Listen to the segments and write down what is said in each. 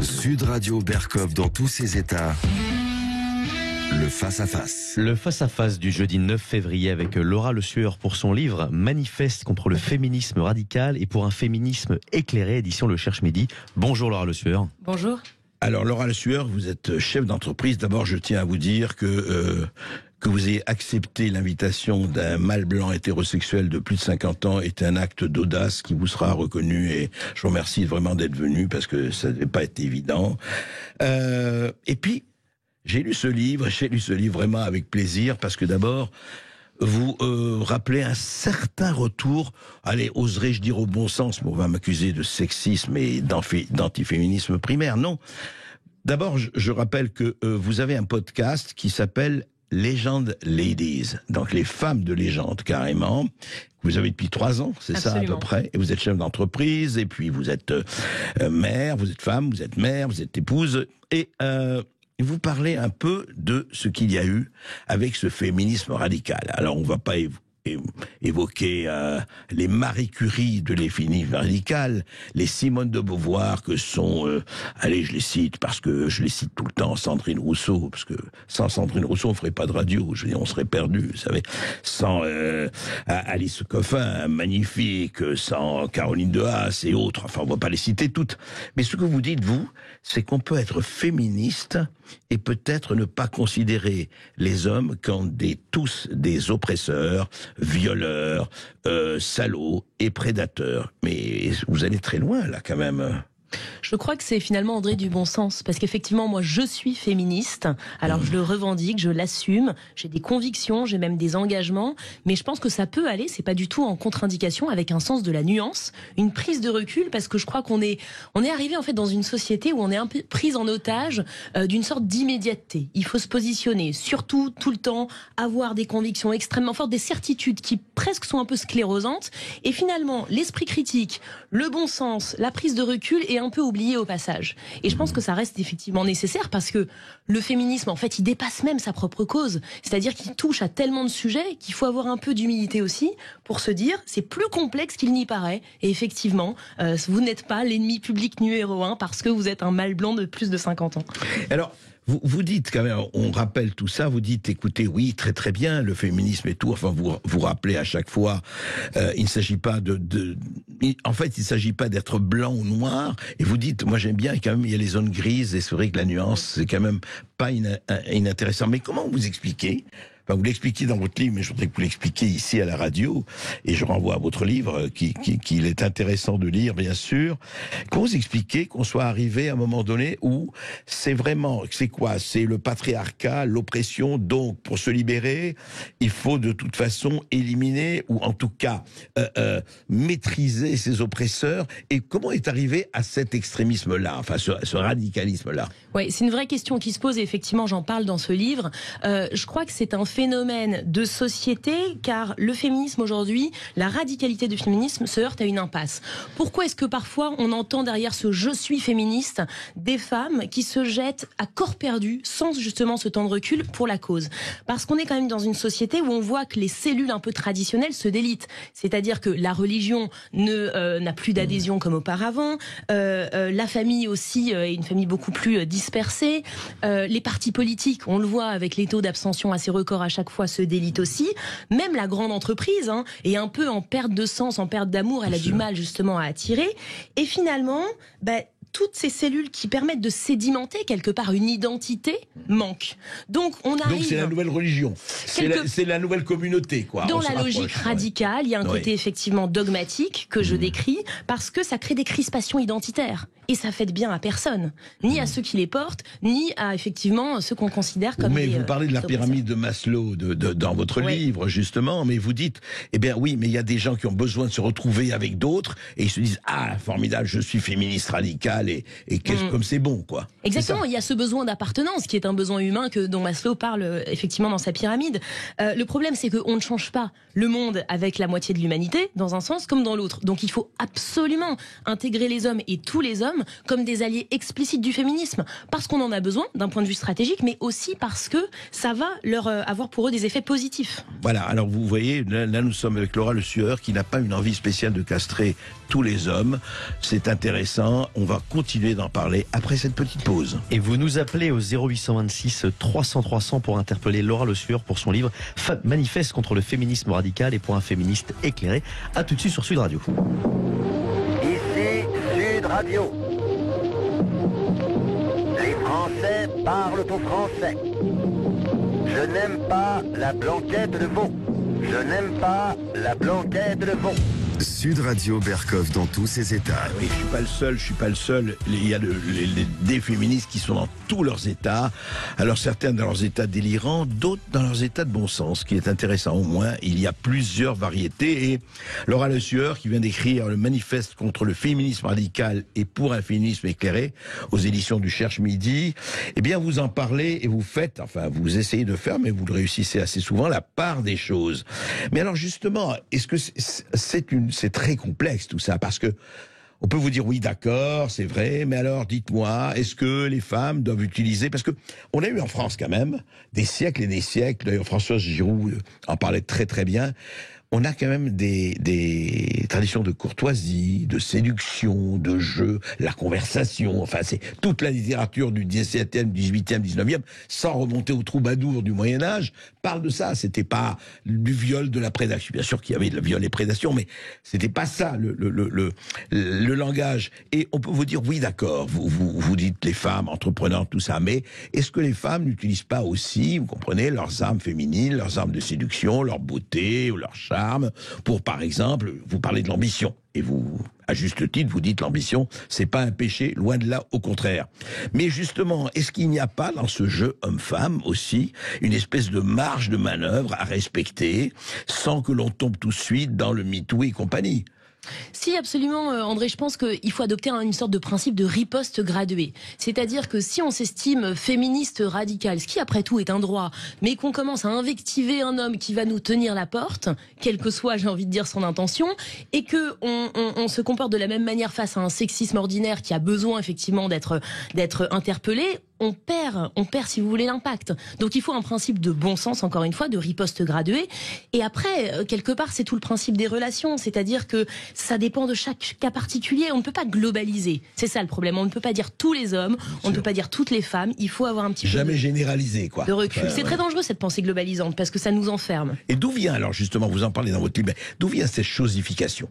Sud Radio Berkov dans tous ses états. Le face-à-face. Le face-à-face du jeudi 9 février avec Laura Le Sueur pour son livre Manifeste contre le féminisme radical et pour un féminisme éclairé, édition Le Cherche Midi. Bonjour Laura Le Sueur. Bonjour. Alors Laura Le Sueur, vous êtes chef d'entreprise. D'abord, je tiens à vous dire que vous ayez accepté l'invitation d'un mâle blanc hétérosexuel de plus de 50 ans est un acte d'audace qui vous sera reconnu, et je vous remercie vraiment d'être venu parce que ça ne devait pas être évident. Et puis, j'ai lu ce livre vraiment avec plaisir parce que d'abord, vous rappelez un certain retour, allez, oserais-je dire au bon sens, mais on va m'accuser de sexisme et d'antiféminisme primaire, non. D'abord, je rappelle que vous avez un podcast qui s'appelle Legend Ladies, donc les femmes de légende carrément. Vous avez depuis 3 ans, c'est ça à peu près, et vous êtes chef d'entreprise, et puis vous êtes mère, vous êtes femme, vous êtes mère, vous êtes épouse, et vous parlez un peu de ce qu'il y a eu avec ce féminisme radical. Alors on va pas évoquer les Marie Curie de l'efféminisme radical, les Simone de Beauvoir que sont, allez, je les cite parce que je les cite tout le temps, Sandrine Rousseau, parce que sans Sandrine Rousseau on ferait pas de radio, je veux dire, on serait perdu, vous savez, sans Alice Coffin, magnifique, sans Caroline de Haas et autres, enfin on va pas les citer toutes, mais ce que vous dites vous, c'est qu'on peut être féministe et peut-être ne pas considérer les hommes comme tous des oppresseurs, violeurs, salauds et prédateurs. Mais vous allez très loin là quand même. Je crois que c'est finalement André du bon sens, parce qu'effectivement moi je suis féministe, alors je le revendique, je l'assume, j'ai des convictions, j'ai même des engagements, mais je pense que ça peut aller, c'est pas du tout en contre-indication, avec un sens de la nuance, une prise de recul, parce que je crois qu'on est arrivé en fait dans une société où on est un peu prise en otage d'une sorte d'immédiateté. Il faut se positionner, surtout tout le temps, avoir des convictions extrêmement fortes, des certitudes qui presque sont un peu sclérosantes, et finalement l'esprit critique, le bon sens, la prise de recul est un peu oublié au passage. Et je pense que ça reste effectivement nécessaire parce que le féminisme, en fait, il dépasse même sa propre cause. C'est-à-dire qu'il touche à tellement de sujets qu'il faut avoir un peu d'humilité aussi pour se dire c'est plus complexe qu'il n'y paraît. Et effectivement, vous n'êtes pas l'ennemi public numéro 1 parce que vous êtes un mâle blanc de plus de 50 ans. Alors, vous dites quand même, on rappelle tout ça, vous dites, écoutez, oui, très très bien, le féminisme et tout, enfin vous rappelez à chaque fois, il ne s'agit pas en fait, il ne s'agit pas d'être blanc ou noir, et vous dites, moi j'aime bien, quand même, il y a les zones grises, et c'est vrai que la nuance, c'est quand même pas inintéressant. Mais comment vous expliquez? Enfin, vous l'expliquez dans votre livre, mais je voudrais que vous l'expliquiez ici à la radio, et je renvoie à votre livre, qu'il est intéressant de lire, bien sûr. Comment vous expliquez qu'on soit arrivé à un moment donné où c'est quoi? C'est le patriarcat, l'oppression, donc pour se libérer, il faut de toute façon éliminer, ou en tout cas maîtriser ces oppresseurs, et comment est arrivé à cet extrémisme-là, enfin ce radicalisme-là? Oui, c'est une vraie question qui se pose, et effectivement j'en parle dans ce livre. Je crois que c'est un phénomène de société, car le féminisme aujourd'hui, la radicalité du féminisme se heurte à une impasse. Pourquoi est-ce que parfois on entend derrière ce « je suis féministe » des femmes qui se jettent à corps perdu sans justement ce temps de recul pour la cause? Parce qu'on est quand même dans une société où on voit que les cellules un peu traditionnelles se délitent. C'est-à-dire que la religion n'a plus d'adhésion comme auparavant, la famille aussi est une famille beaucoup plus dispersée, les partis politiques, on le voit avec les taux d'abstention assez records à chaque fois, se délite aussi. Même la grande entreprise est un peu en perte de sens, en perte d'amour. Elle a du mal justement à attirer. Et finalement, toutes ces cellules qui permettent de sédimenter quelque part une identité manquent. Donc c'est la nouvelle religion, c'est la nouvelle communauté, quoi. Dans la logique radicale, il y a un côté effectivement dogmatique que je décris, parce que ça crée des crispations identitaires. Et ça fait de bien à personne, ni à ceux qui les portent, ni à effectivement ceux qu'on considère comme vous parlez de la pyramide de Maslow dans votre livre, justement, mais vous dites, eh bien oui, mais il y a des gens qui ont besoin de se retrouver avec d'autres, et ils se disent, ah, formidable, je suis féministe radical, et comme c'est bon, quoi. Exactement, il y a ce besoin d'appartenance, qui est un besoin humain dont Maslow parle effectivement dans sa pyramide. Le problème, c'est qu'on ne change pas le monde avec la moitié de l'humanité, dans un sens comme dans l'autre. Donc il faut absolument intégrer les hommes, et tous les hommes, femmes comme des alliés explicites du féminisme, parce qu'on en a besoin d'un point de vue stratégique, mais aussi parce que ça va leur avoir pour eux des effets positifs. Voilà, alors vous voyez, là nous sommes avec Laura Le Sueur qui n'a pas une envie spéciale de castrer tous les hommes. C'est intéressant, on va continuer d'en parler après cette petite pause. Et vous nous appelez au 0826 300 300 pour interpeller Laura Le Sueur pour son livre Manifeste contre le féminisme radical et pour un féministe éclairé. À tout de suite sur Sud Radio. Ici Sud Radio. Les Français parlent au français. Je n'aime pas la blanquette de veau. Je n'aime pas la blanquette de veau. Sud Radio Berkov dans tous ses états. Oui, je suis pas le seul. Il y a des féministes qui sont dans tous leurs états. Alors certains dans leurs états délirants, d'autres dans leurs états de bon sens. Ce qui est intéressant au moins, il y a plusieurs variétés. Et Laura Le Sueur, qui vient d'écrire le manifeste contre le féminisme radical et pour un féminisme éclairé aux éditions du Cherche Midi, eh bien vous en parlez et vous faites, enfin vous essayez de faire, mais vous le réussissez assez souvent, la part des choses. Mais alors justement, est-ce que c'est très complexe tout ça, parce que on peut vous dire oui d'accord, c'est vrai, mais alors dites-moi, est-ce que les femmes doivent utiliser, parce que on a eu en France quand même des siècles et des siècles, d'ailleurs Françoise Giroud en parlait très très bien, on a quand même des traditions de courtoisie, de séduction, de jeu, la conversation, enfin c'est toute la littérature du 17e, 18e, 19e, sans remonter aux troubadours du Moyen-Âge, parle de ça. C'était pas du viol, de la prédation. Bien sûr qu'il y avait de la viol et prédation, mais c'était pas ça le langage. Et on peut vous dire, oui d'accord, vous dites les femmes, entreprenantes, tout ça, mais est-ce que les femmes n'utilisent pas aussi, vous comprenez, leurs armes féminines, leurs armes de séduction, leur beauté ou leur charme, pour, par exemple, vous parlez de l'ambition. Et vous, à juste titre, vous dites l'ambition, c'est pas un péché, loin de là, au contraire. Mais justement, est-ce qu'il n'y a pas dans ce jeu homme-femme aussi une espèce de marge de manœuvre à respecter sans que l'on tombe tout de suite dans le MeToo et compagnie ? Si, absolument, André, je pense qu'il faut adopter une sorte de principe de riposte graduée. C'est-à-dire que si on s'estime féministe radical, ce qui après tout est un droit, mais qu'on commence à invectiver un homme qui va nous tenir la porte, quelle que soit, j'ai envie de dire, son intention, et que on se comporte de la même manière face à un sexisme ordinaire qui a besoin effectivement d'être interpellé, on perd, si vous voulez, l'impact. Donc il faut un principe de bon sens, encore une fois, de riposte graduée. Et après, quelque part, c'est tout le principe des relations. C'est-à-dire que ça dépend de chaque cas particulier. On ne peut pas globaliser. C'est ça le problème. On ne peut pas dire tous les hommes, on ne peut pas dire toutes les femmes. Il faut avoir un petit peu généraliser, quoi. De recul. C'est très dangereux, cette pensée globalisante, parce que ça nous enferme. Et d'où vient, alors justement, vous en parlez dans votre livre, d'où vient cette chosification ?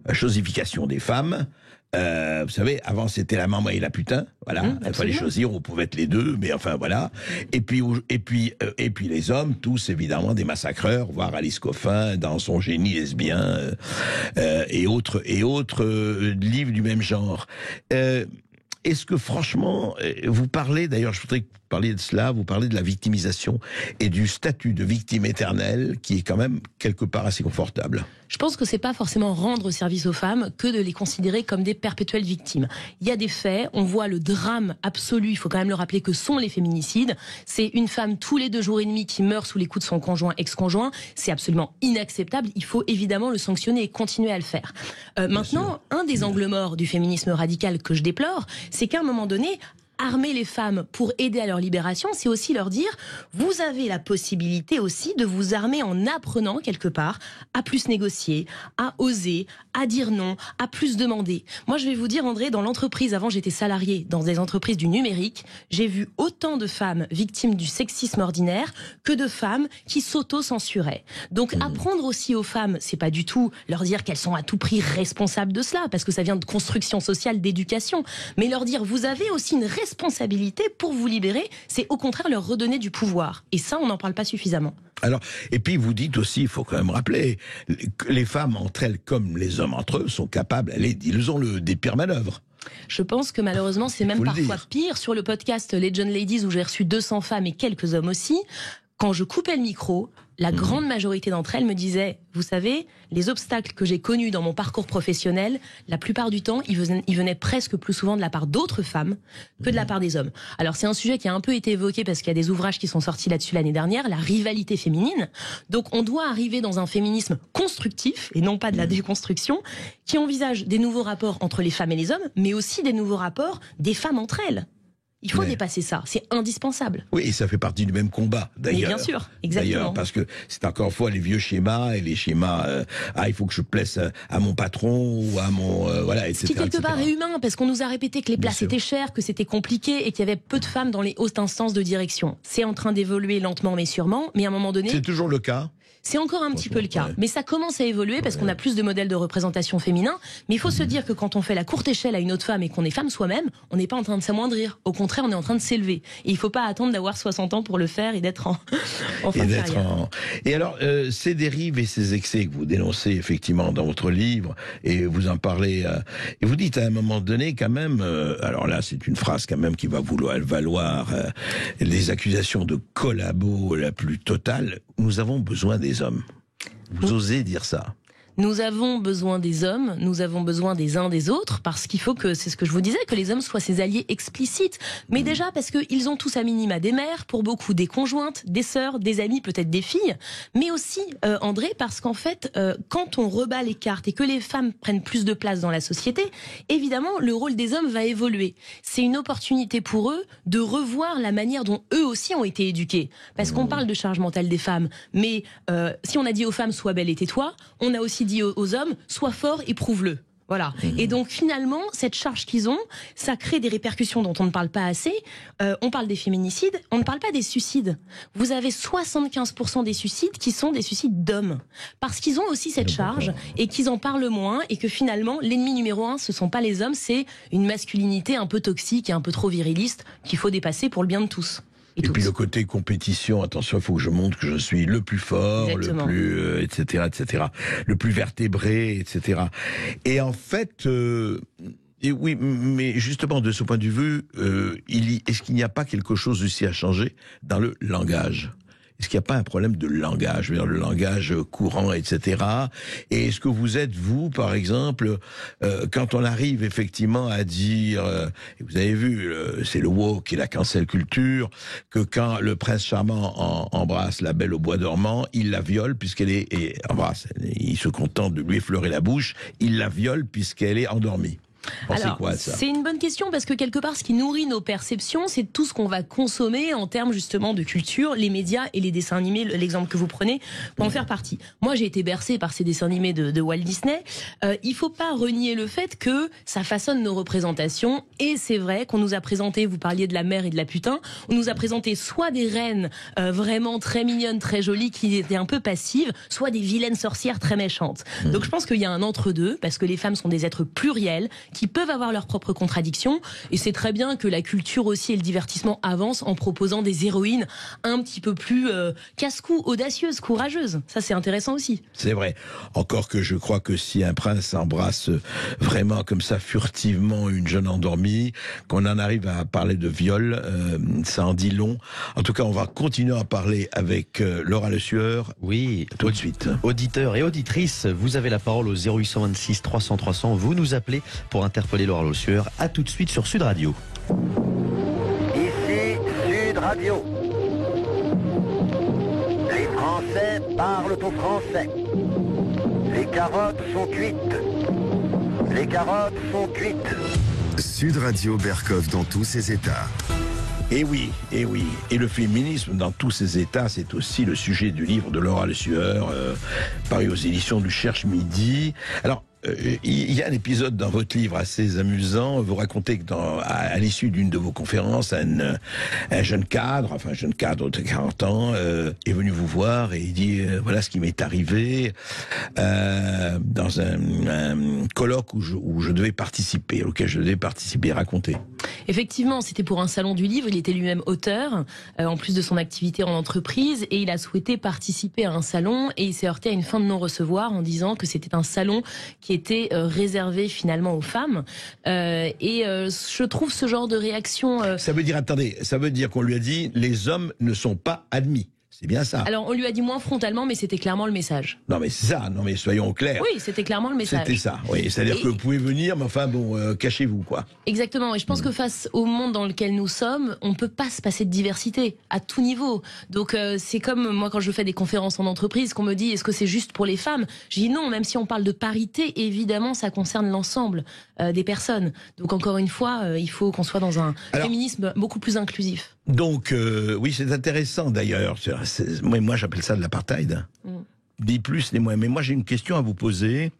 La chosification des femmes. Vous savez, avant c'était la maman et la putain, voilà. Il fallait choisir, on pouvait être les deux, mais enfin voilà. Et puis les hommes, tous évidemment des massacreurs, voire Alice Coffin dans son génie lesbien et autres livres du même genre. Est-ce que franchement, vous parlez, d'ailleurs je voudrais que vous parliez de cela, vous parlez de la victimisation et du statut de victime éternelle qui est quand même quelque part assez confortable. Je pense que c'est pas forcément rendre service aux femmes que de les considérer comme des perpétuelles victimes. Il y a des faits, on voit le drame absolu, il faut quand même le rappeler, que sont les féminicides. C'est une femme tous les 2 jours et demi qui meurt sous les coups de son conjoint, ex-conjoint. C'est absolument inacceptable. Il faut évidemment le sanctionner et continuer à le faire. Maintenant, un des angles morts du féminisme radical que je déplore, c'est qu'à un moment donné, armer les femmes pour aider à leur libération, c'est aussi leur dire, vous avez la possibilité aussi de vous armer en apprenant quelque part à plus négocier, à oser, à dire non, à plus demander. Moi, je vais vous dire, André, dans l'entreprise, avant j'étais salariée dans des entreprises du numérique, j'ai vu autant de femmes victimes du sexisme ordinaire que de femmes qui s'auto-censuraient. Donc apprendre aussi aux femmes, c'est pas du tout leur dire qu'elles sont à tout prix responsables de cela, parce que ça vient de construction sociale, d'éducation, mais leur dire, vous avez aussi une responsabilité pour vous libérer, c'est au contraire leur redonner du pouvoir. Et ça, on n'en parle pas suffisamment. Alors, et puis vous dites aussi, il faut quand même rappeler, que les femmes entre elles, comme les hommes entre eux, sont capables, ils ont des pires manœuvres. Je pense que malheureusement, c'est même parfois pire. Sur le podcast Legend Ladies, où j'ai reçu 200 femmes et quelques hommes aussi, quand je coupais le micro, la grande majorité d'entre elles me disaient, vous savez, les obstacles que j'ai connus dans mon parcours professionnel, la plupart du temps, ils venaient presque plus souvent de la part d'autres femmes que de la part des hommes. Alors c'est un sujet qui a un peu été évoqué parce qu'il y a des ouvrages qui sont sortis là-dessus l'année dernière, la rivalité féminine. Donc on doit arriver dans un féminisme constructif et non pas de la déconstruction, qui envisage des nouveaux rapports entre les femmes et les hommes, mais aussi des nouveaux rapports des femmes entre elles. Il faut dépasser ça, c'est indispensable. Oui, et ça fait partie du même combat, d'ailleurs. Mais bien sûr, exactement. D'ailleurs, parce que c'est encore une fois les vieux schémas, et les schémas, il faut que je plaise à mon patron, ou à mon... voilà, etc. Ce qui, quelque part, est humain, parce qu'on nous a répété que les places étaient chères, que c'était compliqué, et qu'il y avait peu de femmes dans les hautes instances de direction. C'est en train d'évoluer lentement, mais sûrement, mais à un moment donné... C'est toujours le cas. C'est encore un petit peu le cas, mais ça commence à évoluer parce qu'on a plus de modèles de représentation féminin. Mais il faut se dire que quand on fait la courte échelle à une autre femme et qu'on est femme soi-même, on n'est pas en train de s'amoindrir. Au contraire, on est en train de s'élever. Et il ne faut pas attendre d'avoir 60 ans pour le faire et d'être en fin de carrière. Et alors, ces dérives et ces excès que vous dénoncez effectivement dans votre livre, et vous en parlez, et vous dites à un moment donné quand même, alors là c'est une phrase quand même qui va valoir les accusations de collabo la plus totale, nous avons besoin des hommes. Vous osez dire ça? Nous avons besoin des hommes, nous avons besoin des uns des autres, parce qu'il faut que, c'est ce que je vous disais, que les hommes soient ces alliés explicites. Mais déjà parce qu'ils ont tous à minima des mères, pour beaucoup des conjointes, des sœurs, des amis, peut-être des filles. Mais aussi, André, parce qu'en fait, quand on rebat les cartes et que les femmes prennent plus de place dans la société, évidemment, le rôle des hommes va évoluer. C'est une opportunité pour eux de revoir la manière dont eux aussi ont été éduqués. Parce qu'on parle de charge mentale des femmes, mais si on a dit aux femmes « sois belle et tais-toi », on a aussi dit aux hommes, sois fort et prouve-le. Voilà. Et donc finalement, cette charge qu'ils ont, ça crée des répercussions dont on ne parle pas assez. On parle des féminicides, on ne parle pas des suicides. Vous avez 75% des suicides qui sont des suicides d'hommes. Parce qu'ils ont aussi cette charge et qu'ils en parlent moins et que finalement, l'ennemi numéro 1, ce ne sont pas les hommes, c'est une masculinité un peu toxique et un peu trop viriliste qu'il faut dépasser pour le bien de tous. Et puis le côté compétition, attention, il faut que je montre que je suis le plus fort, Exactement. le plus, etc., le plus vertébré, etc. Et en fait, et oui, mais justement de ce point de vue, est-ce qu'il n'y a pas quelque chose aussi à changer dans le langage ? Est-ce qu'il n'y a pas un problème de langage, je veux dire, le langage courant, etc. Et est-ce que vous êtes, vous, par exemple, quand on arrive effectivement à dire, et vous avez vu, c'est le woke et la cancel culture, que quand le prince charmant embrasse la belle au bois dormant, il la viole puisqu'elle embrasse, il se contente de lui effleurer la bouche, il la viole puisqu'elle est endormie. Alors, c'est une bonne question parce que quelque part, ce qui nourrit nos perceptions, c'est tout ce qu'on va consommer en termes justement de culture, les médias et les dessins animés, l'exemple que vous prenez, pour en faire partie. Moi, j'ai été bercée par ces dessins animés de Walt Disney. Il faut pas renier le fait que ça façonne nos représentations et c'est vrai qu'on nous a présenté, vous parliez de la mère et de la putain, on nous a présenté soit des reines vraiment très mignonnes, très jolies, qui étaient un peu passives, soit des vilaines sorcières très méchantes. Donc je pense qu'il y a un entre-deux parce que les femmes sont des êtres pluriels qui peuvent avoir leurs propres contradictions et c'est très bien que la culture aussi et le divertissement avancent en proposant des héroïnes un petit peu plus casse-cou, audacieuses, courageuses. Ça c'est intéressant aussi. C'est vrai. Encore que je crois que si un prince embrasse vraiment comme ça furtivement une jeune endormie, qu'on en arrive à parler de viol, ça en dit long. En tout cas, on va continuer à parler avec Laura Le Sueur. Oui, tout de suite. Auditeurs et auditrices, vous avez la parole au 0826 300 300. Vous nous appelez pour interpeller Laura Le Sueur. À tout de suite sur Sud Radio. Ici Sud Radio. Les Français parlent au français. Les carottes sont cuites. Les carottes sont cuites. Sud Radio Berkov dans tous ses états. Et oui, et oui. Et le féminisme dans tous ses états, c'est aussi le sujet du livre de Laura Le Sueur, paru aux éditions du Cherche Midi. Alors, il y a un épisode dans votre livre assez amusant. Vous racontez que à l'issue d'une de vos conférences, un jeune cadre de 40 ans, est venu vous voir et il dit voilà ce qui m'est arrivé dans un colloque auquel je devais participer, raconter. Effectivement, c'était pour un salon du livre. Il était lui-même auteur, en plus de son activité en entreprise, et il a souhaité participer à un salon et il s'est heurté à une fin de non-recevoir en disant que c'était un salon qui était réservé finalement aux femmes. Je trouve ce genre de réaction... Ça veut dire, attendez, ça veut dire qu'on lui a dit les hommes ne sont pas admis. C'est bien ça. Alors, on lui a dit moins frontalement, mais c'était clairement le message. Non, mais c'est ça. Non, mais soyons clairs. Oui, c'était clairement le message. C'était ça. Oui, c'est-à-dire que vous pouvez venir, mais enfin, bon, cachez-vous, quoi. Exactement. Et je pense que face au monde dans lequel nous sommes, on ne peut pas se passer de diversité à tout niveau. Donc, c'est comme moi, quand je fais des conférences en entreprise, qu'on me dit, est-ce que c'est juste pour les femmes? Je dis non, même si on parle de parité, évidemment, ça concerne l'ensemble des personnes. Donc, encore une fois, il faut qu'on soit dans un féminisme beaucoup plus inclusif. Donc, oui, c'est intéressant d'ailleurs. Moi, j'appelle ça de l'apartheid. Ni plus ni moins. Mais moi, j'ai une question à vous poser.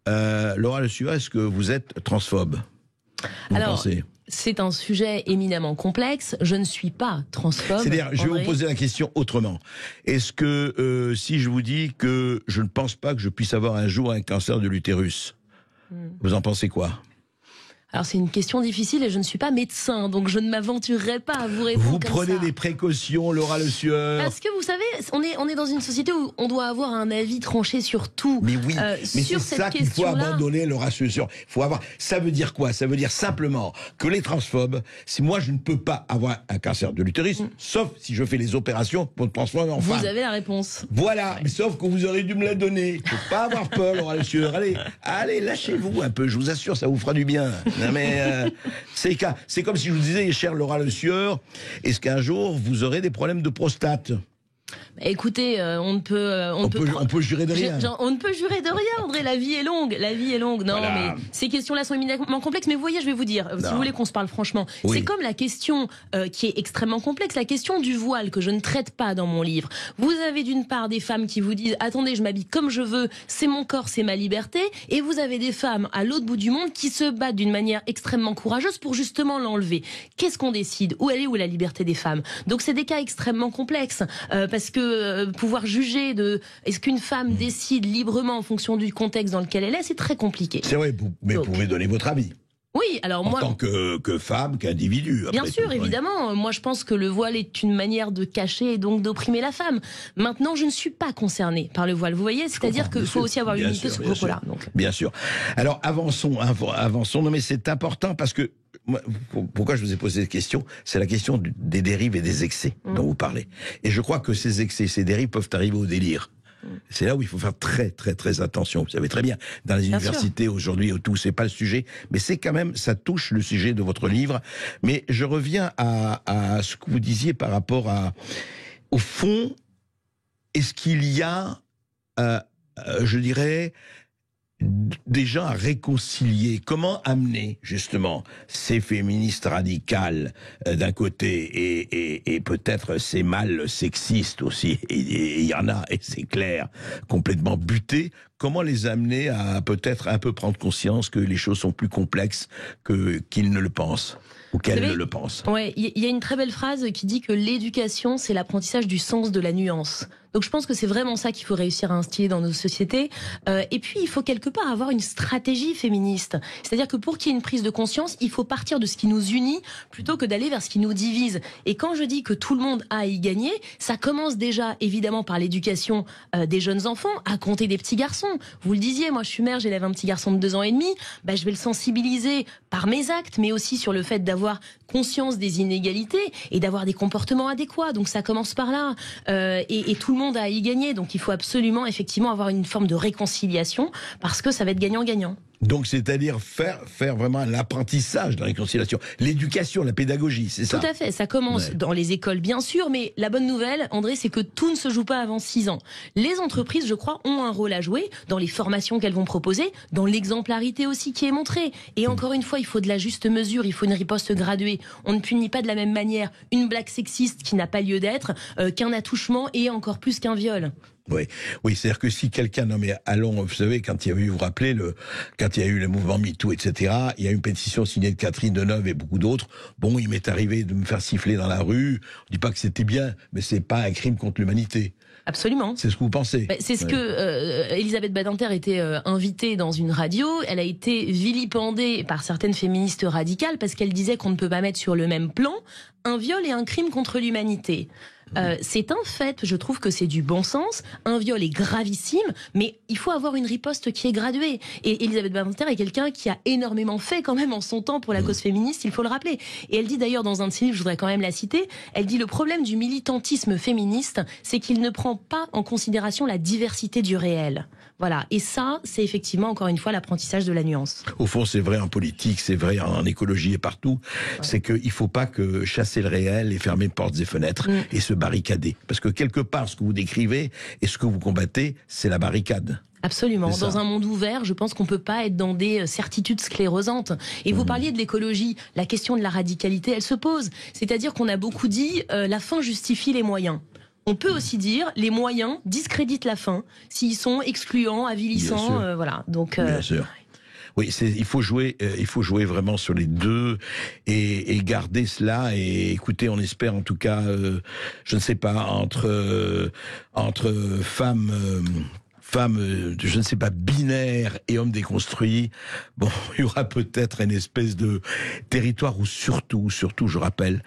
Laura Le Sueur, est-ce que vous êtes transphobe? Alors, c'est un sujet éminemment complexe. Je ne suis pas transphobe. C'est-à-dire, je vais vous poser la question autrement. Est-ce que si je vous dis que je ne pense pas que je puisse avoir un jour un cancer de l'utérus, vous en pensez quoi? Alors c'est une question difficile et je ne suis pas médecin, donc je ne m'aventurerai pas à vous répondre. Vous comme prenez ça. des précautions, Laura Le Sueur. Parce que vous savez, on est dans une société où on doit avoir un avis tranché sur tout. Mais oui, mais c'est ça qu'il faut abandonner, Laura Le Sueur. Faut avoir. Ça veut dire quoi? Ça veut dire simplement que les transphobes, si moi je ne peux pas avoir un cancer de l'utérus, sauf si je fais les opérations pour me transformer en femme. Vous avez la réponse. Voilà, mais sauf que vous aurez dû me la donner. Faut pas avoir peur, Laura Le Sueur. Allez, lâchez-vous un peu. Je vous assure, ça vous fera du bien. Non, mais c'est comme si je vous disais, chère Laura Le Sueur, est-ce qu'un jour vous aurez des problèmes de prostate? Écoutez, on peut jurer de rien. On ne peut jurer de rien, André. La vie est longue. La vie est longue. Non, voilà. Mais ces questions-là sont éminemment complexes. Mais vous voyez, je vais vous dire, si vous voulez qu'on se parle franchement, c'est comme la question qui est extrêmement complexe, la question du voile que je ne traite pas dans mon livre. Vous avez d'une part des femmes qui vous disent, attendez, je m'habille comme je veux, c'est mon corps, c'est ma liberté. Et vous avez des femmes à l'autre bout du monde qui se battent d'une manière extrêmement courageuse pour justement l'enlever. Qu'est-ce qu'on décide? Où elle est, où est la liberté des femmes? Donc c'est des cas extrêmement complexes parce que pouvoir juger de est-ce qu'une femme décide librement en fonction du contexte dans lequel elle est, c'est très compliqué. C'est vrai, mais vous pouvez donner votre avis. Oui, alors moi... En tant que femme, qu'individu. Bien sûr, évidemment. Moi, je pense que le voile est une manière de cacher et donc d'opprimer la femme. Maintenant, je ne suis pas concernée par le voile. Vous voyez, c'est-à-dire qu'il faut aussi avoir une unité sur ce propos-là. Bien sûr. Alors, avançons. Non, mais c'est important parce que pourquoi je vous ai posé cette question? C'est la question des dérives et des excès dont vous parlez. Et je crois que ces excès, ces dérives peuvent arriver au délire. C'est là où il faut faire très très très attention. Vous savez très bien, dans les universités aujourd'hui, tout, c'est pas le sujet, mais c'est quand même, ça touche le sujet de votre livre. Mais je reviens à ce que vous disiez par rapport au fond, est-ce qu'il y a, je dirais, des gens à réconcilier? Comment amener justement ces féministes radicales d'un côté et peut-être ces mâles sexistes aussi, et il y en a, et c'est clair, complètement butés, comment les amener à peut-être un peu prendre conscience que les choses sont plus complexes qu'ils ne le pensent? Ou qu'elle ne le pense. Ouais, il y a une très belle phrase qui dit que l'éducation, c'est l'apprentissage du sens de la nuance. Donc je pense que c'est vraiment ça qu'il faut réussir à instiller dans nos sociétés. Et puis il faut quelque part avoir une stratégie féministe. C'est-à-dire que pour qu'il y ait une prise de conscience, il faut partir de ce qui nous unit plutôt que d'aller vers ce qui nous divise. Et quand je dis que tout le monde a à y gagner, ça commence déjà évidemment par l'éducation des jeunes enfants, à compter des petits garçons. Vous le disiez, moi je suis mère, j'élève un petit garçon de 2 ans et demi. Je vais le sensibiliser par mes actes, mais aussi sur le fait d'avoir conscience des inégalités et d'avoir des comportements adéquats. Donc ça commence par là. Et tout le monde a à y gagner. Donc il faut absolument, effectivement, avoir une forme de réconciliation parce que ça va être gagnant-gagnant. Donc, c'est-à-dire faire vraiment l'apprentissage de la réconciliation, l'éducation, la pédagogie, c'est ça? Tout à fait, ça commence dans les écoles, bien sûr, mais la bonne nouvelle, André, c'est que tout ne se joue pas avant 6 ans. Les entreprises, je crois, ont un rôle à jouer dans les formations qu'elles vont proposer, dans l'exemplarité aussi qui est montrée. Et encore une fois, il faut de la juste mesure, il faut une riposte graduée. On ne punit pas de la même manière une blague sexiste qui n'a pas lieu d'être qu'un attouchement et encore plus qu'un viol. Oui, c'est-à-dire que si quelqu'un, non mais allons, vous savez, quand il y a eu, vous vous rappelez, quand il y a eu le mouvement MeToo, etc., il y a eu une pétition signée de Catherine Deneuve et beaucoup d'autres. Bon, il m'est arrivé de me faire siffler dans la rue. Je dis pas que c'était bien, mais c'est pas un crime contre l'humanité. Absolument. C'est ce que vous pensez? C'est ce que Elisabeth Badinter était invitée dans une radio. Elle a été vilipendée par certaines féministes radicales parce qu'elle disait qu'on ne peut pas mettre sur le même plan un viol et un crime contre l'humanité. C'est un fait, je trouve que c'est du bon sens. Un viol est gravissime, mais il faut avoir une riposte qui est graduée. Et Elisabeth Badinter est quelqu'un qui a énormément fait quand même en son temps pour la cause féministe, il faut le rappeler. Et elle dit d'ailleurs dans un de ses livres, je voudrais quand même la citer, elle dit le problème du militantisme féministe, c'est qu'il ne prend pas en considération la diversité du réel. Voilà. Et ça, c'est effectivement, encore une fois, l'apprentissage de la nuance. Au fond, c'est vrai en politique, c'est vrai en écologie et partout. Ouais. C'est qu'il ne faut pas que chasser le réel et fermer portes et fenêtres et se barricader. Parce que quelque part, ce que vous décrivez et ce que vous combattez, c'est la barricade. Absolument. Dans un monde ouvert, je pense qu'on ne peut pas être dans des certitudes sclérosantes. Et vous parliez de l'écologie. La question de la radicalité, elle se pose. C'est-à-dire qu'on a beaucoup dit la fin justifie les moyens. On peut aussi dire les moyens discréditent la fin s'ils sont excluants, avilissants, voilà. Donc, bien sûr. Oui, il faut jouer vraiment sur les deux et garder cela. Et écoutez, on espère en tout cas, je ne sais pas, entre femmes, je ne sais pas, binaires et hommes déconstruits, bon, il y aura peut-être une espèce de territoire où surtout, je rappelle,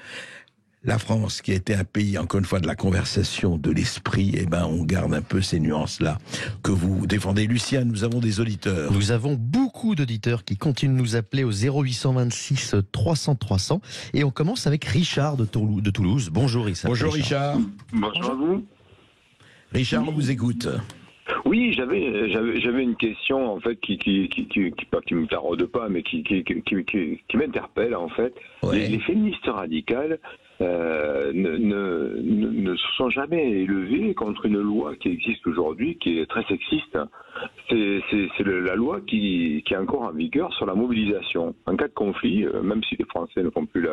la France, qui a été un pays, encore une fois, de la conversation, de l'esprit, eh ben, on garde un peu ces nuances-là que vous défendez. Lucien, nous avons des auditeurs. Nous avons beaucoup d'auditeurs qui continuent de nous appeler au 0826 300 300. Et on commence avec Richard de Toulouse. Bonjour, Richard. Bonjour, Richard. Bonjour à vous. Richard, on vous écoute. Oui, j'avais une question en fait qui me taraude pas, mais qui m'interpelle en fait. Ouais. Les féministes radicales ne se sont jamais élevées contre une loi qui existe aujourd'hui, qui est très sexiste. C'est la loi qui est encore en vigueur sur la mobilisation. En cas de conflit, même si les Français ne font plus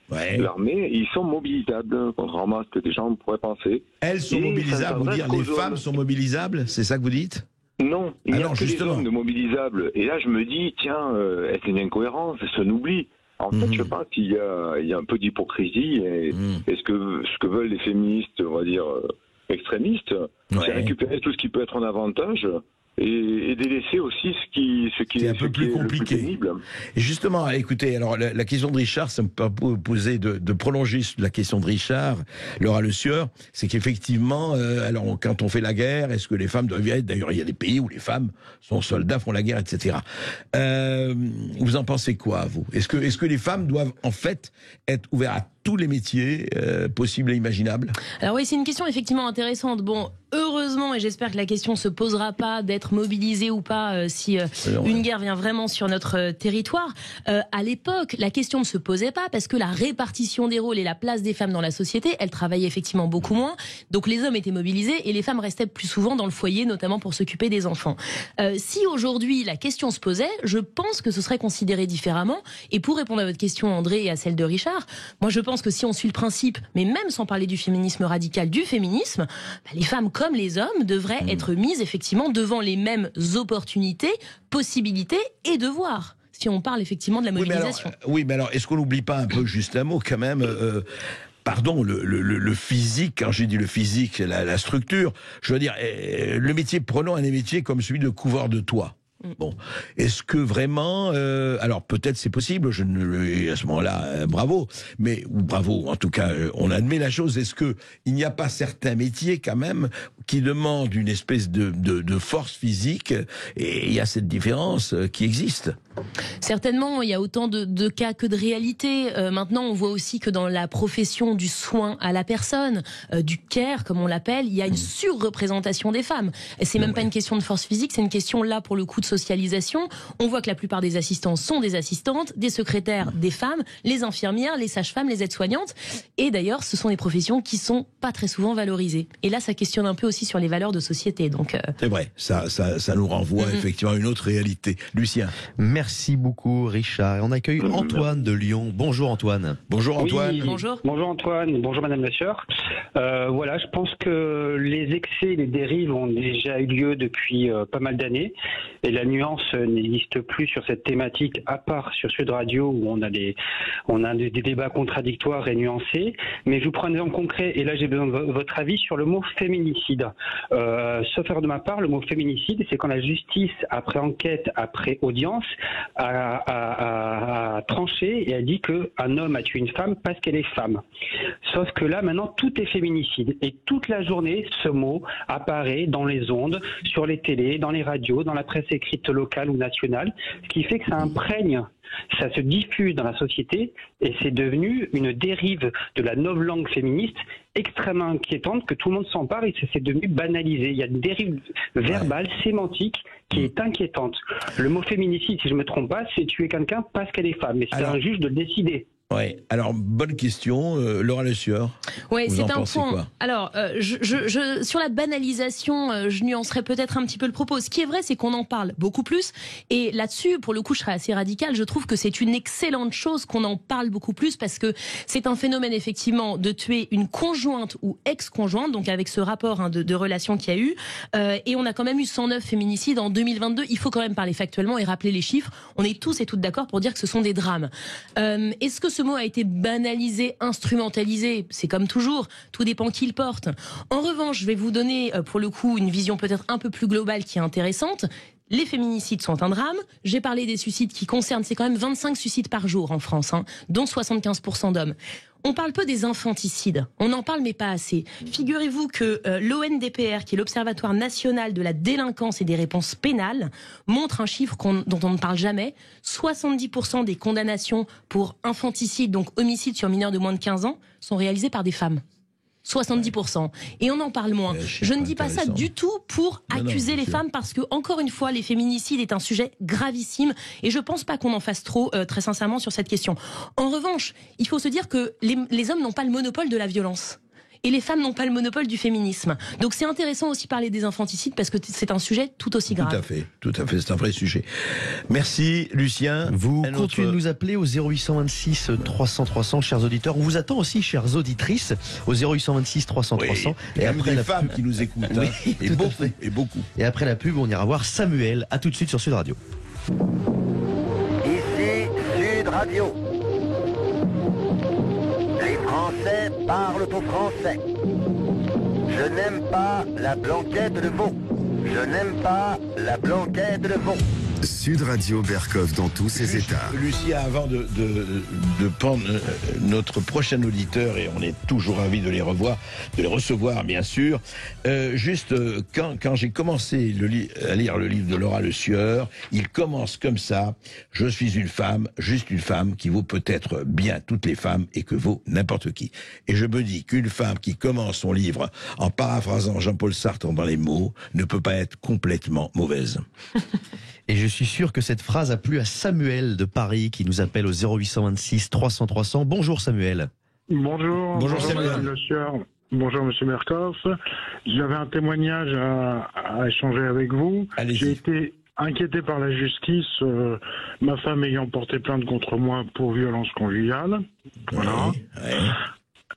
l'armée, ils sont mobilisables, contrairement à ce que des gens pourraient penser. Elles sont mobilisables, vous dire les femmes sont mobilisables, c'est ça que vous dites ? Non, il n'y a que les hommes de mobilisables. Et là, je me dis, tiens, c'est une incohérence, c'est un oubli. En fait, je pense qu'il y a un peu d'hypocrisie. Et ce que veulent les féministes, on va dire, extrémistes, c'est récupérer tout ce qui peut être un avantage et délaisser aussi ce qui est un peu plus compliqué. Le plus pénible. Et justement, écoutez, alors la question de Richard, ça me peut poser de prolonger la question de Richard, Laura Le Sueur, c'est qu'effectivement, alors quand on fait la guerre, est-ce que les femmes doivent y être ? D'ailleurs, il y a des pays où les femmes sont soldats, font la guerre, etc. Vous en pensez quoi, vous ? Est-ce que les femmes doivent en fait être ouvertes à tous les métiers possibles et imaginables ? Alors oui, c'est une question effectivement intéressante. Bon, heureusement, et j'espère que la question ne se posera pas d'être mobilisée ou pas si une guerre vient vraiment sur notre territoire. À l'époque, la question ne se posait pas parce que la répartition des rôles et la place des femmes dans la société, elles travaillaient effectivement beaucoup moins. Donc les hommes étaient mobilisés et les femmes restaient plus souvent dans le foyer, notamment pour s'occuper des enfants. Si aujourd'hui la question se posait, je pense que ce serait considéré différemment. Et pour répondre à votre question, André, et à celle de Richard, moi je pense que si on suit le principe, mais même sans parler du féminisme radical, du féminisme, les femmes comme les hommes devraient être mises effectivement devant les mêmes opportunités, possibilités et devoirs. Si on parle effectivement de la mobilisation. Mais alors est-ce qu'on n'oublie pas un peu, juste un mot quand même, pardon, le physique, quand j'ai dit le physique, la structure, je veux dire, le métier, prenons un métier comme celui de couvreur de toit. Bon, est-ce que vraiment, alors peut-être c'est possible, à ce moment-là, bravo, ou bravo, en tout cas, on admet la chose. Est-ce que il n'y a pas certains métiers quand même qui demandent une espèce de force physique, et il y a cette différence qui existe? Certainement, il y a autant de cas que de réalités. Maintenant, on voit aussi que dans la profession du soin à la personne, du care, comme on l'appelle, il y a une surreprésentation des femmes. Et c'est même pas une question de force physique, c'est une question là pour le coup de socialisation. On voit que la plupart des assistants sont des assistantes, des secrétaires, des femmes, les infirmières, les sages-femmes, les aides-soignantes. Et d'ailleurs, ce sont des professions qui sont pas très souvent valorisées. Et là, ça questionne un peu aussi sur les valeurs de société. Donc, c'est vrai, ça nous renvoie effectivement à une autre réalité. Lucien. Merci beaucoup, Richard. Et on accueille Antoine de Lyon. Bonjour Antoine. Bonjour Antoine. Oui, bonjour. Bonjour Antoine. Bonjour Madame la Sœur. Voilà, je pense que les excès, les dérives ont déjà eu lieu depuis pas mal d'années. Et la nuance n'existe plus sur cette thématique, à part sur Sud Radio où on a des débats contradictoires et nuancés. Mais je vous prends un exemple concret, et là j'ai besoin de votre avis sur le mot féminicide. Sauf erreur de ma part, le mot féminicide, c'est quand la justice, après enquête, après audience, a tranché et a dit qu'un homme a tué une femme parce qu'elle est femme. Sauf que là, maintenant, tout est féminicide. Et toute la journée, ce mot apparaît dans les ondes, sur les télés, dans les radios, dans la presse écrite locale ou nationale, ce qui fait que ça imprègne, ça se diffuse dans la société, et c'est devenu une dérive de la novlangue féministe extrêmement inquiétante, que tout le monde s'empare, et c'est devenu banalisé. Il y a une dérive verbale, sémantique, qui est inquiétante. Le mot féminicide, si je ne me trompe pas, c'est tuer quelqu'un parce qu'elle est femme, mais c'est un juge de le décider. Oui, alors bonne question, Laura Le Sueur. Oui, c'est un point. Quoi alors, sur la banalisation, je nuancerais peut-être un petit peu le propos. Ce qui est vrai, c'est qu'on en parle beaucoup plus. Et là-dessus, pour le coup, je serais assez radicale. Je trouve que c'est une excellente chose qu'on en parle beaucoup plus parce que c'est un phénomène, effectivement, de tuer une conjointe ou ex-conjointe, donc avec ce rapport de relation qu'il y a eu. Et on a quand même eu 109 féminicides en 2022. Il faut quand même parler factuellement et rappeler les chiffres. On est tous et toutes d'accord pour dire que ce sont des drames. Est-ce que ce mot a été banalisé, instrumentalisé? C'est comme toujours, tout dépend qui le porte. En revanche, je vais vous donner pour le coup une vision peut-être un peu plus globale qui est intéressante. Les féminicides sont un drame. J'ai parlé des suicides qui concernent, c'est quand même 25 suicides par jour en France, dont 75% d'hommes. On parle peu des infanticides, on en parle mais pas assez. Figurez-vous que l'ONDPR, qui est l'Observatoire national de la délinquance et des réponses pénales, montre un chiffre dont on ne parle jamais. 70% des condamnations pour infanticide, donc homicide sur mineurs de moins de 15 ans, sont réalisées par des femmes. 70%. Et on en parle moins. Je ne dis pas ça du tout pour accuser les femmes parce que, encore une fois, les féminicides est un sujet gravissime et je pense pas qu'on en fasse trop, très sincèrement, sur cette question. En revanche, il faut se dire que les hommes n'ont pas le monopole de la violence. Et les femmes n'ont pas le monopole du féminisme. Donc c'est intéressant aussi de parler des infanticides parce que c'est un sujet tout aussi grave. Tout à fait, c'est un vrai sujet. Merci Lucien. Vous continuez de nous appeler au 0826 300 300, chers auditeurs. On vous attend aussi, chères auditrices, au 0826 300 300. Et après les femmes qui nous écoutent, et beaucoup. Et après la pub, on ira voir Samuel. À tout de suite sur Sud Radio. Ici Sud Radio. Les Français parlent au français. Je n'aime pas la blanquette de veau. Je n'aime pas la blanquette de veau. Sud Radio Berkov dans tous ses états. Lucien, avant de prendre notre prochain auditeur, et on est toujours ravis de les recevoir bien sûr, quand j'ai commencé à lire le livre de Laura Le Sueur, il commence comme ça: je suis une femme, juste une femme qui vaut peut-être bien toutes les femmes et que vaut n'importe qui. Et je me dis qu'une femme qui commence son livre en paraphrasant Jean-Paul Sartre dans les mots ne peut pas être complètement mauvaise. Et je suis sûr que cette phrase a plu à Samuel de Paris qui nous appelle au 0826 300 300. Bonjour Samuel. Bonjour Samuel. Le Sueur. Bonjour Monsieur Berkov. J'avais un témoignage à échanger avec vous. Allez-y. J'ai été inquiété par la justice, ma femme ayant porté plainte contre moi pour violence conjugale. Voilà. Oui.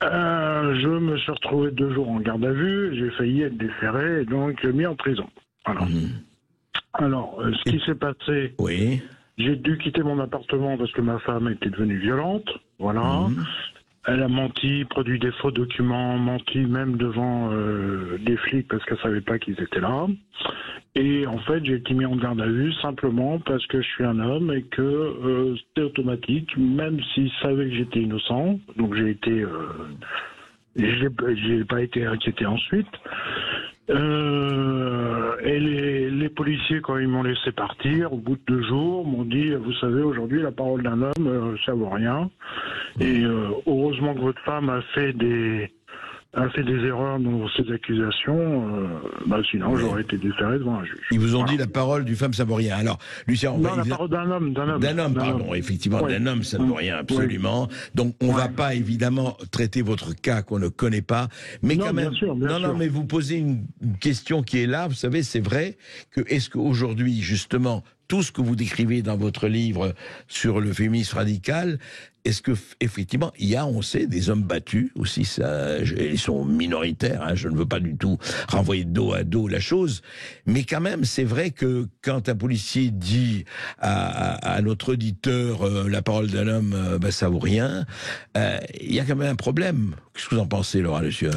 Je me suis retrouvé 2 jours en garde à vue. J'ai failli être déféré et donc mis en prison. Voilà. Alors, ce qui s'est passé, j'ai dû quitter mon appartement parce que ma femme était devenue violente, voilà. Elle a menti, produit des faux documents, menti même devant des flics parce qu'elle savait pas qu'ils étaient là. Et en fait, j'ai été mis en garde à vue simplement parce que je suis un homme et que c'était automatique, même s'ils savaient que j'étais innocent. Donc j'ai été... j'ai pas été inquiété ensuite. Et les policiers, quand ils m'ont laissé partir, au bout de 2 jours, m'ont dit: vous savez, aujourd'hui, la parole d'un homme, ça vaut rien. Et heureusement que votre femme a fait des erreurs dans ces accusations, sinon j'aurais été déféré devant un juge. Ils vous ont dit la parole du femme ça vaut rien. Alors, Lucien, la parole d'un homme. D'un homme, pardon, effectivement, d'un homme ça ne vaut rien, absolument. Donc on va pas évidemment traiter votre cas qu'on ne connaît pas, mais quand même. Bien sûr. Mais vous posez une question qui est là. Vous savez, c'est vrai que est-ce qu'aujourd'hui justement tout ce que vous décrivez dans votre livre sur le féminisme radical, est-ce que effectivement il y a, on sait, des hommes battus aussi, ça, ils sont minoritaires, hein, je ne veux pas du tout renvoyer dos à dos la chose, mais quand même c'est vrai que quand un policier dit à notre auditeur la parole d'un homme, ça vaut rien, il y a quand même un problème. Qu'est-ce que vous en pensez, Laura Le Sueur ?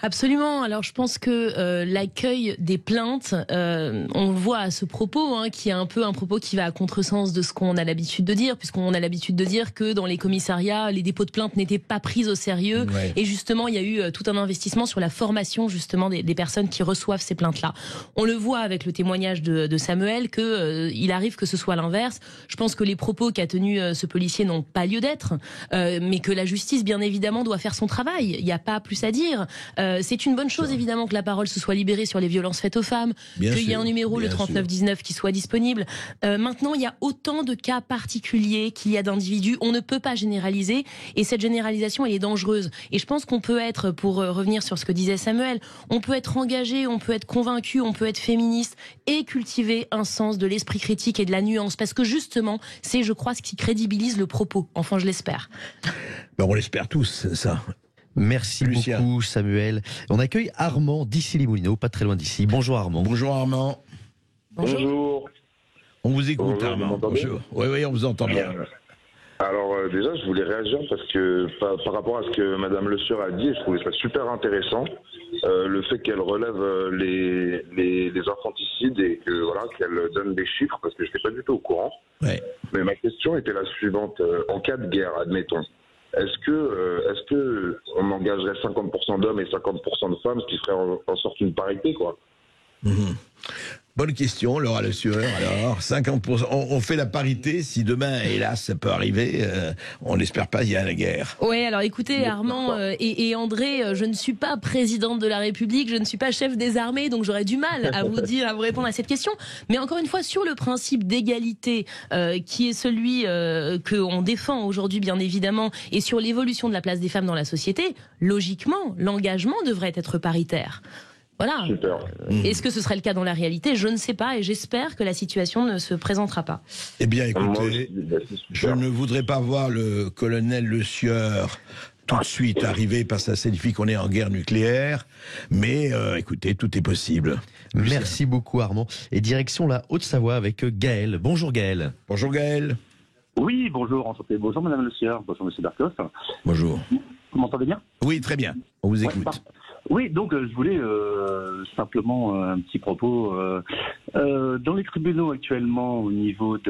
Absolument. Alors je pense que l'accueil des plaintes, on voit à ce propos, qui est un peu un propos qui va à contresens de ce qu'on a l'habitude de dire, puisqu'on a l'habitude de dire que dans les commissariats, les dépôts de plaintes n'étaient pas pris au sérieux. Ouais. Et justement, il y a eu tout un investissement sur la formation justement des personnes qui reçoivent ces plaintes-là. On le voit avec le témoignage de Samuel que il arrive que ce soit l'inverse. Je pense que les propos qu'a tenus ce policier n'ont pas lieu d'être, mais que la justice, bien évidemment, doit faire son travail. Il n'y a pas plus à dire. C'est une bonne chose, évidemment, que la parole se soit libérée sur les violences faites aux femmes, qu'il y ait un numéro, le 3919, qui soit disponible. Maintenant, il y a autant de cas particuliers qu'il y a d'individus. On ne peut pas généraliser, et cette généralisation, elle est dangereuse. Et je pense qu'on peut être, pour revenir sur ce que disait Samuel, on peut être engagé, on peut être convaincu, on peut être féministe et cultiver un sens de l'esprit critique et de la nuance. Parce que justement, c'est, je crois, ce qui crédibilise le propos. Enfin, je l'espère. On l'espère tous, ça. Merci beaucoup, Samuel. On accueille Armand d'Issy-les-Moulineaux, pas très loin d'ici. Bonjour Armand. Bonjour Armand. Bonjour. On vous écoute, bonjour, Armand. Bonjour. Oui, on vous entend bien. Alors déjà, je voulais réagir parce que par rapport à ce que Madame Le Sueur a dit, je trouvais ça super intéressant, le fait qu'elle relève les infanticides et que voilà qu'elle donne des chiffres, parce que je n'étais pas du tout au courant. Ouais. Mais ma question était la suivante: en cas de guerre, admettons, est-ce que on engagerait 50% d'hommes et 50% de femmes, ce qui ferait en sorte une parité, quoi? Bonne question, Laura Le Sueur. Alors, 50%, on fait la parité si demain, hélas, ça peut arriver. On n'espère pas, il y a la guerre. Oui, alors écoutez, Armand et André, je ne suis pas présidente de la République, je ne suis pas chef des armées, donc j'aurais du mal à vous répondre à cette question. Mais encore une fois, sur le principe d'égalité, qui est celui qu'on défend aujourd'hui, bien évidemment, et sur l'évolution de la place des femmes dans la société, logiquement, l'engagement devrait être paritaire. Voilà. Est-ce que ce serait le cas dans la réalité? Je ne sais pas, et j'espère que la situation ne se présentera pas. Eh bien, écoutez, je ne voudrais pas voir le colonel Le Sueur tout de suite arriver, parce que ça signifie qu'on est en guerre nucléaire. Mais écoutez, tout est possible. Merci beaucoup, Armand. Et direction la Haute-Savoie avec Gaël. Bonjour Gaël. Bonjour Gaël. Oui, bonjour, enchanté. Bonjour Madame Le Sueur. Bonjour Monsieur Darcos. Bonjour. Vous m'entendez bien? Oui, très bien. On vous écoute. Oui, donc je voulais simplement un petit propos. Dans les tribunaux actuellement, au niveau du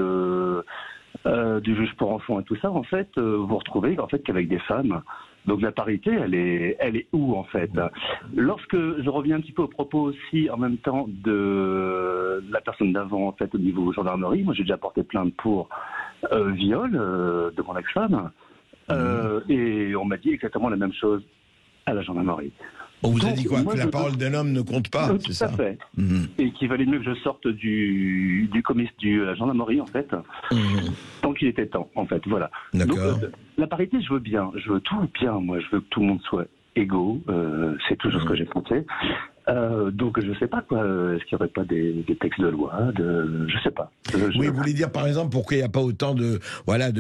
juge pour enfants et tout ça, en fait, vous retrouvez en fait qu'avec des femmes. Donc la parité, elle est où en fait? Lorsque je reviens un petit peu au propos aussi en même temps de la personne d'avant, en fait, au niveau gendarmerie, moi j'ai déjà porté plainte pour viol de mon ex-femme, et on m'a dit exactement la même chose à la gendarmerie. On vous a dit quoi? Que la parole d'un homme ne compte pas, c'est ça? Tout à fait. Et qu'il valait mieux que je sorte du gendarmerie, en fait, tant qu'il était temps, en fait, voilà. Donc, la parité, je veux bien. Je veux tout bien, moi. Je veux que tout le monde soit égaux. C'est toujours ce que j'ai pensé. Donc, je sais pas, quoi. Est-ce qu'il n'y aurait pas des textes de loi je sais pas. Oui, vous voulez dire, par exemple, pourquoi il n'y a pas autant de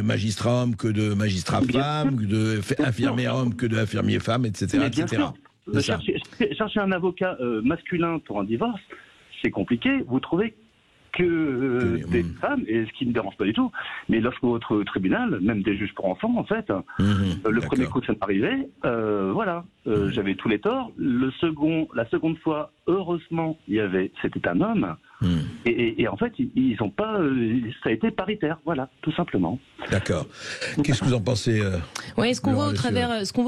magistrats hommes que de magistrats femmes, d'infirmiers hommes que d'infirmiers femmes, etc., etc. Chercher un avocat masculin pour un divorce, c'est compliqué. Vous trouvez que des femmes, et ce qui ne me dérange pas du tout, mais lorsque votre tribunal, même des juges pour enfants, en fait, le premier coup ça m'est arrivé, j'avais tous les torts. La seconde fois, heureusement, c'était un homme. Et en fait, ils ont pas. Ça a été paritaire, voilà, tout simplement. D'accord. Qu'est-ce que vous en pensez? Oui, ce qu'on voit au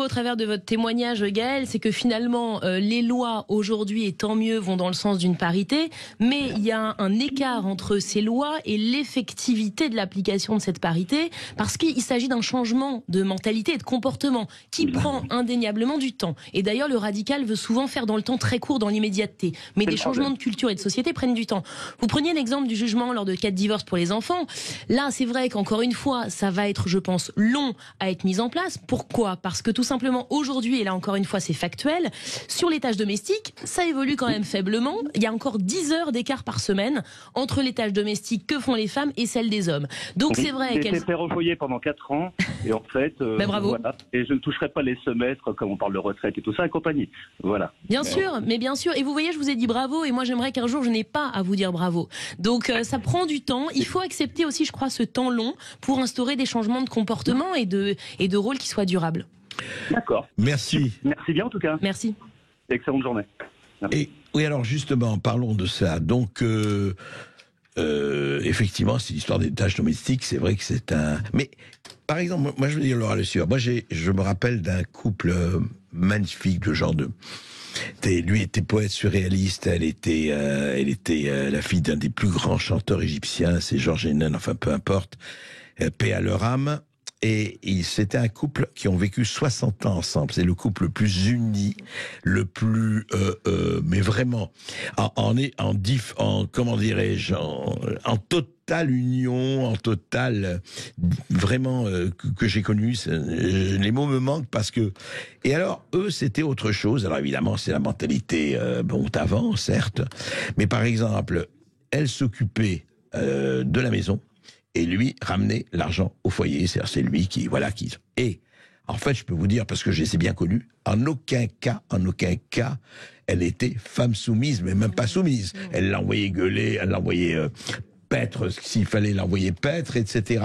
travers de votre témoignage, Gaël, c'est que finalement, les lois aujourd'hui, et tant mieux, vont dans le sens d'une parité, mais il y a un écart entre ces lois et l'effectivité de l'application de cette parité, parce qu'il s'agit d'un changement de mentalité et de comportement qui prend indéniablement du temps. Et d'ailleurs, le radical veut souvent faire dans le temps très court, dans l'immédiateté. Mais des changements de culture et de société prennent du temps. temps. Vous preniez l'exemple du jugement lors de cas de divorce pour les enfants. Là, c'est vrai qu'encore une fois, ça va être, je pense, long à être mis en place. Pourquoi ? Parce que tout simplement, aujourd'hui, et là encore une fois, c'est factuel, sur les tâches domestiques, ça évolue quand même faiblement. Il y a encore 10 heures d'écart par semaine entre les tâches domestiques que font les femmes et celles des hommes. Donc c'est vrai qu'elle... J'ai été père au foyer pendant 4 ans, et en fait, bravo. Voilà, et je ne toucherai pas les semestres, comme on parle de retraite et tout ça, et compagnie. Voilà. Bien sûr, mais bien sûr. Et vous voyez, je vous ai dit bravo, et moi j'aimerais qu'un jour je n'ai pas à vous dire bravo. Donc ça prend du temps. Il faut accepter aussi, je crois, ce temps long pour instaurer des changements de comportement et de rôle qui soient durables. D'accord. Merci. Merci bien en tout cas. Merci. Excellente journée. Merci. Et oui, alors justement, parlons de ça. Donc, effectivement, c'est l'histoire des tâches domestiques. C'est vrai que c'est un... Mais, par exemple, moi je veux dire, Laura Le Sueur, moi je me rappelle d'un couple magnifique de genre de... Lui était poète surréaliste, elle était la fille d'un des plus grands chanteurs égyptiens, c'est Georges Hénin, enfin peu importe, paix à leur âme. Et c'était un couple qui ont vécu 60 ans ensemble. C'est le couple le plus uni, le plus, mais vraiment, comment dirais-je, en totale union, en totale, vraiment, que j'ai connu. Les mots me manquent parce que, et alors, eux, c'était autre chose. Alors évidemment, c'est la mentalité, avant, certes. Mais par exemple, elle s'occupait, de la maison. Et lui ramener l'argent au foyer, c'est lui qui, voilà, qui... Et, en fait, je peux vous dire, parce que je les ai bien connus, en aucun cas, elle était femme soumise, mais même pas soumise. Elle l'envoyait gueuler, elle l'envoyait paître, s'il fallait l'envoyer paître, etc.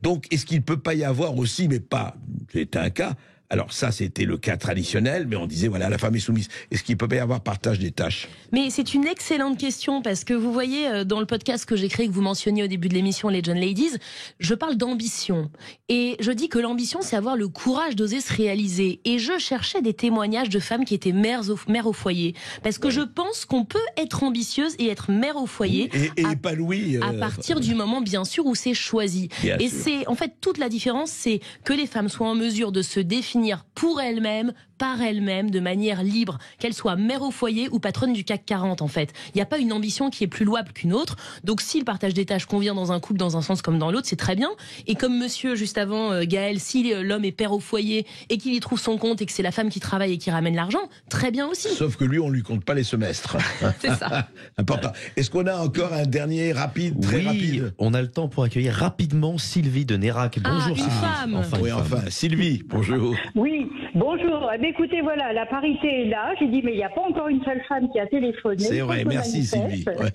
Donc, est-ce qu'il peut pas y avoir aussi, mais pas, c'était un cas... Alors ça, c'était le cas traditionnel, mais on disait, voilà, la femme est soumise. Est-ce qu'il peut pas y avoir partage des tâches ? Mais c'est une excellente question, parce que vous voyez, dans le podcast que j'ai créé, que vous mentionniez au début de l'émission, les John Ladies, je parle d'ambition. Et je dis que l'ambition, c'est avoir le courage d'oser se réaliser. Et je cherchais des témoignages de femmes qui étaient mères au foyer. Parce que je pense qu'on peut être ambitieuse et être mère au foyer. Et épanouie. À partir du moment, bien sûr, où c'est choisi. Et c'est, en fait, toute la différence, c'est que les femmes soient en mesure de se définir pour elles-mêmes, par elles-mêmes, de manière libre, qu'elles soient mères au foyer ou patronnes du CAC 40, en fait. Il n'y a pas une ambition qui est plus louable qu'une autre. Donc, si le partage des tâches convient dans un couple, dans un sens comme dans l'autre, c'est très bien. Et comme monsieur, juste avant, Gaël, si l'homme est père au foyer et qu'il y trouve son compte et que c'est la femme qui travaille et qui ramène l'argent, très bien aussi. Sauf que lui, on lui compte pas les semestres. C'est ça. Important. Est-ce qu'on a encore un dernier rapide, très rapide ? On a le temps pour accueillir rapidement Sylvie de Nérac. Bonjour Sylvie. Femme. Enfin, Sylvie, bonjour. Oui, bonjour. Écoutez, voilà, la parité est là. J'ai dit, mais il n'y a pas encore une seule femme qui a téléphoné. C'est vrai, merci Sylvie. Ouais.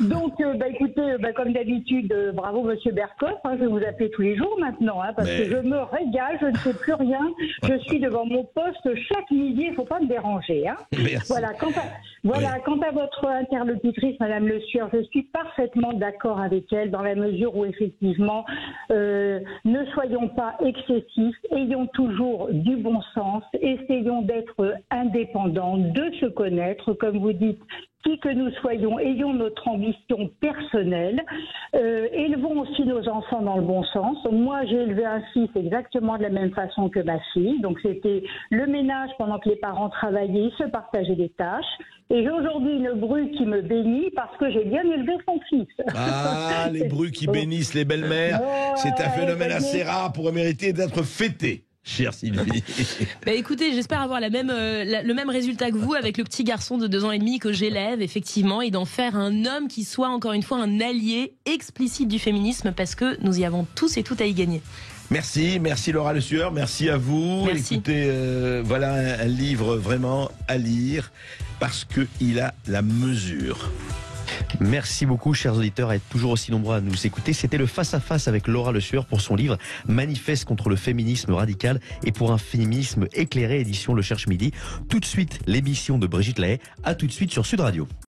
Donc, écoutez, comme d'habitude, bravo Monsieur Berkoff. Je vais vous appeler tous les jours maintenant, parce que je me régale, je ne sais plus rien. Je suis devant mon poste chaque midi, il ne faut pas me déranger. Merci. Voilà, quant à votre interlocutrice, Madame Le Sueur, je suis parfaitement d'accord avec elle dans la mesure où effectivement, ne soyons pas excessifs, ayons toujours du bon sens, essayons d'être indépendants, de se connaître, comme vous dites, qui que nous soyons, ayons notre ambition personnelle, élevons aussi nos enfants dans le bon sens. Moi, j'ai élevé un fils exactement de la même façon que ma fille, donc c'était le ménage pendant que les parents travaillaient, se partageaient des tâches. Et j'ai aujourd'hui une bru qui me bénit parce que j'ai bien élevé son fils. Ah, les brus qui bénissent les belles-mères, c'est un phénomène assez rare pour mériter d'être fêté. Chère Sylvie. Écoutez, j'espère avoir le même résultat que vous avec le petit garçon de 2 ans et demi que j'élève, effectivement, et d'en faire un homme qui soit, encore une fois, un allié explicite du féminisme, parce que nous y avons tous et toutes à y gagner. Merci Laura Le Sueur, merci à vous. Merci. Écoutez, voilà un livre vraiment à lire, parce qu'il a la mesure. Merci beaucoup, chers auditeurs, à être toujours aussi nombreux à nous écouter. C'était le face-à-face avec Laura Le Sueur pour son livre Manifeste contre le féminisme radical et pour un féminisme éclairé, édition Le Cherche Midi. Tout de suite, l'émission de Brigitte Lahaie. À tout de suite sur Sud Radio.